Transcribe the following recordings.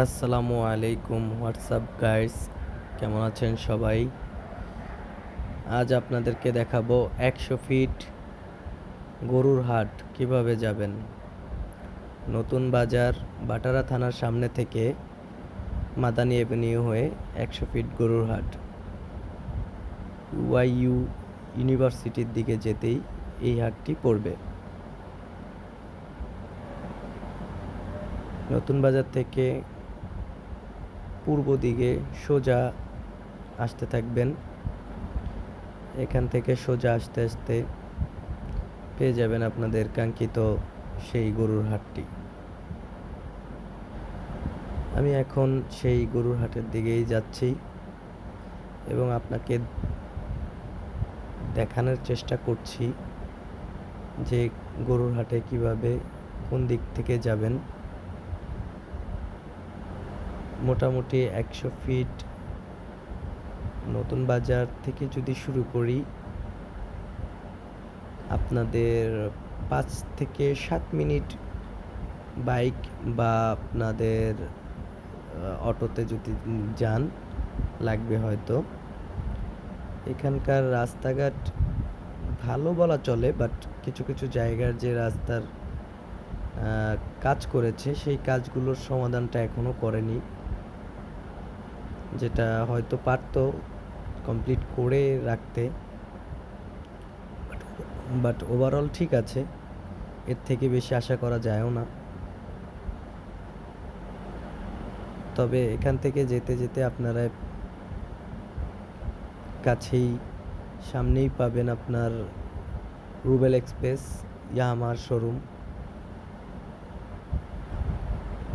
আসসালামু আলাইকুম WhatsApp guys, কেমন আছেন সবাই? আজ আপনাদেরকে দেখাবো 100 ফিট গরুর হাট কিভাবে যাবেন। নতুন বাজার বাটারা থানার সামনে থেকে মাদানী এভিনিউ হয়ে 100 ফিট গরুর হাট ইউ ইউনিভার্সিটির দিকে যেতেই এই হাটটি পড়বে। নতুন বাজার থেকে পূর্ব দিকে সোজা আসতে থাকবেন। এখান থেকে সোজা আসতে আসতে পেয়ে যাবেন আপনাদের কাঙ্ক্ষিত সেই গরুর হাটটি। আমি এখন সেই গরুর হাটের দিকেই যাচ্ছি এবং আপনাকে দেখানোর চেষ্টা করছি যে গরুর হাটে কিভাবে কোন দিক থেকে যাবেন। মোটামুটি 100 ফিট নতুন বাজার থেকে যদি শুরু করি, আপনাদের 5 থেকে 7 মিনিট বাইক বা আপনাদের অটোতে যদি যান লাগবে হয়তো। এখানকার রাস্তাঘাট ভালো বলা চলে, বাট কিছু কিছু জায়গার যে রাস্তার কাজ করেছে সেই কাজগুলোর সমাধানটা এখনও করেনি, যেটা হয়তো পারতো কমপ্লিট করে রাখতে, বাট ওভারঅল ঠিক আছে, এর থেকে বেশি আশা করা যায়ও না। তবে এখান থেকে যেতে যেতে আপনারা কাছেই সামনেই পাবেন আপনার রুবেল এক্সপ্রেস ইয়ামাহার শোরুম।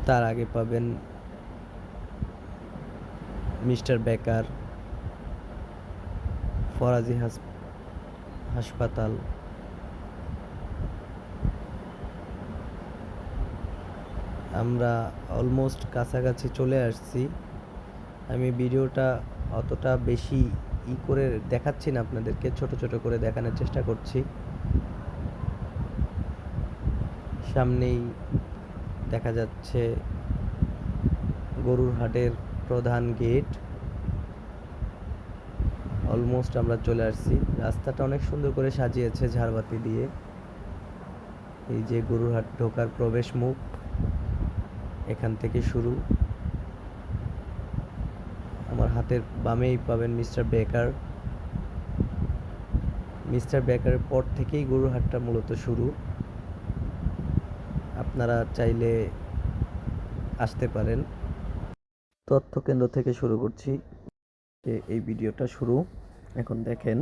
তার আগে পাবেন মিস্টার বেকার, ফরাজি হাসপাতাল। আমরা অলমোস্ট কাছাকাছি চলে আসছি। আমি ভিডিওটা অতটা বেশি করে দেখাচ্ছি না আপনাদেরকে, ছোট ছোট করে দেখানোর চেষ্টা করছি। সামনেই দেখা যাচ্ছে গরুর হাটের প্রধান গেট। অলমোস্ট আমরা চলে আসছি। রাস্তাটা অনেক সুন্দর করে সাজিয়েছে ঝাড়বাতি দিয়ে। এই যে গরুর হাট ঢোকার প্রবেশ মুখ, এখান থেকে শুরু। আমার হাতের বামেই পাবেন মিস্টার বেকার। মিস্টার বেকারের পর থেকেই গরুর হাটটা মূলত শুরু। আপনারা চাইলে আসতে পারেন। তথ্য কেন্দ্র থেকে শুরু করছি, এই ভিডিওটা শুরু। এখন দেখেন